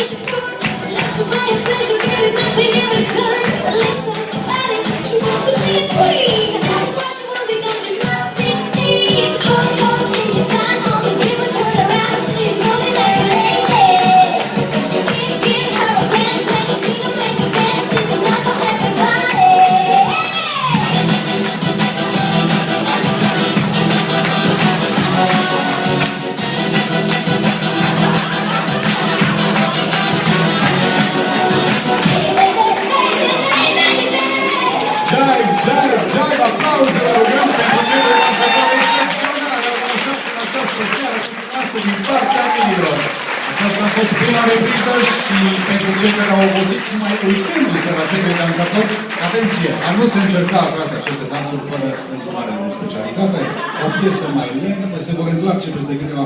she's gone. Left to my pleasure, getting nothing in return. But listen, honey, she wants to be a queen. That's why she won't become, she's not 16. Hold, hold, think you sign on the people turn around. She's moving like a lady. Give her a glance when you see her make a dance. She's enough for everybody. Jive, aplauze la rugăm pentru cei doi dansatori excepționali. Au dansat în această seară cu dumneavoastră din partea miilor. Aceasta a fost prima repriză și pentru cei care au obosit numai uitându-se la cei doi dansatori, atenție, a nu se încerca acasă aceste dansuri fără întrebare de specialitate, o piesă mai lentă, se vor întoarce peste câteva minute.